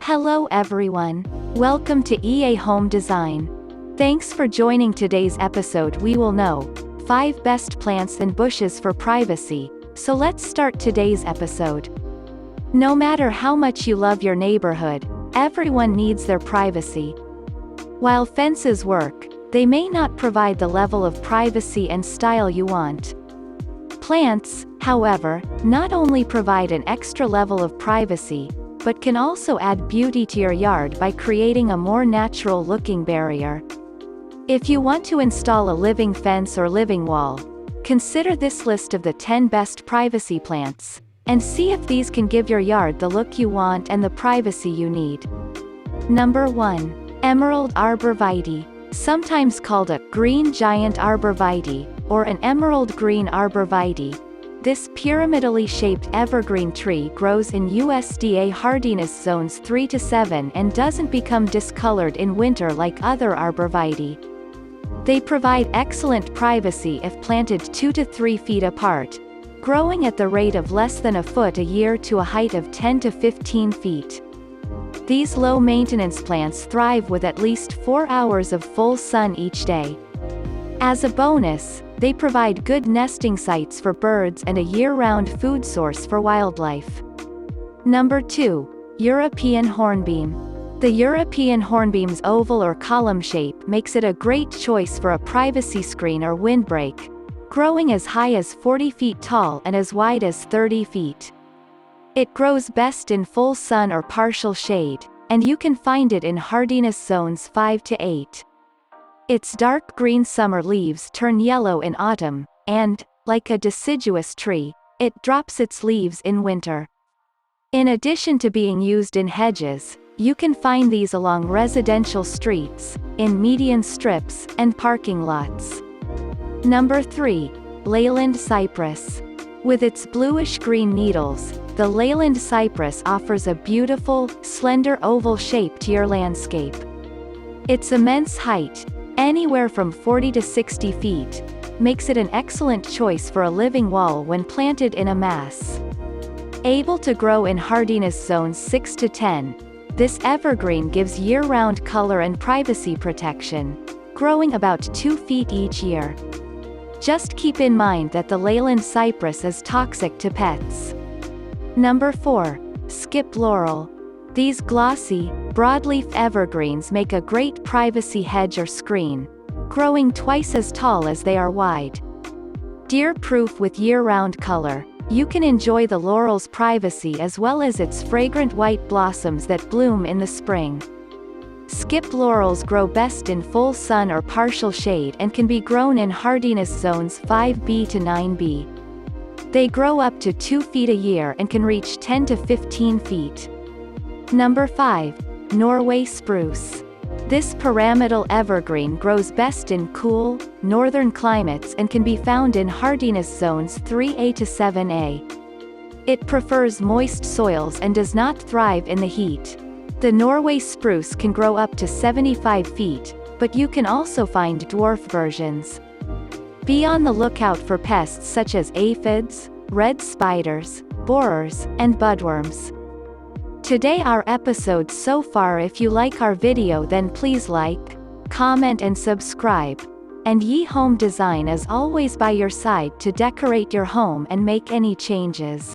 Hello everyone. Welcome to EA Home Design. Thanks for joining today's episode. We will know 5 best plants and bushes for privacy. So let's start today's episode. No matter how much you love your neighborhood, everyone needs their privacy. While fences work, they may not provide the level of privacy and style you want. Plants, however, not only provide an extra level of privacy, but can also add beauty to your yard by creating a more natural-looking barrier. If you want to install a living fence or living wall, consider this list of the 10 best privacy plants, and see if these can give your yard the look you want and the privacy you need. Number 1. Emerald Arborvitae. Sometimes called a green giant arborvitae, or an emerald green arborvitae. This pyramidally shaped evergreen tree grows in USDA hardiness zones 3 to 7 and doesn't become discolored in winter like other arborvitae. They provide excellent privacy if planted 2 to 3 feet apart, growing at the rate of less than a foot a year to a height of 10 to 15 feet. These low-maintenance plants thrive with at least 4 hours of full sun each day. As a bonus, they provide good nesting sites for birds and a year-round food source for wildlife. Number 2. European Hornbeam. The European hornbeam's oval or column shape makes it a great choice for a privacy screen or windbreak, growing as high as 40 feet tall and as wide as 30 feet. It grows best in full sun or partial shade, and you can find it in hardiness zones 5 to 8. Its dark green summer leaves turn yellow in autumn, and, like a deciduous tree, it drops its leaves in winter. In addition to being used in hedges, you can find these along residential streets, in median strips, and parking lots. Number 3. Leyland Cypress. With its bluish-green needles, the Leyland cypress offers a beautiful, slender oval shape to your landscape. Its immense height, anywhere from 40 to 60 feet, makes it an excellent choice for a living wall when planted in a mass. Able to grow in hardiness zones 6 to 10, this evergreen gives year-round color and privacy protection, growing about 2 feet each year. Just keep in mind that the Leyland cypress is toxic to pets. Number 4. Skip Laurel. These glossy, broadleaf evergreens make a great privacy hedge or screen, growing twice as tall as they are wide. Deer-proof with year-round color, you can enjoy the laurel's privacy as well as its fragrant white blossoms that bloom in the spring. Skip laurels grow best in full sun or partial shade and can be grown in hardiness zones 5B to 9B. They grow up to 2 feet a year and can reach 10 to 15 feet. Number 5. Norway Spruce. This pyramidal evergreen grows best in cool, northern climates and can be found in hardiness zones 3A to 7A. It prefers moist soils and does not thrive in the heat. The Norway spruce can grow up to 75 feet, but you can also find dwarf versions. Be on the lookout for pests such as aphids, red spiders, borers, and budworms. Today our episode so far. If you like our video then please like, comment and subscribe. And EA Home Design is always by your side to decorate your home and make any changes.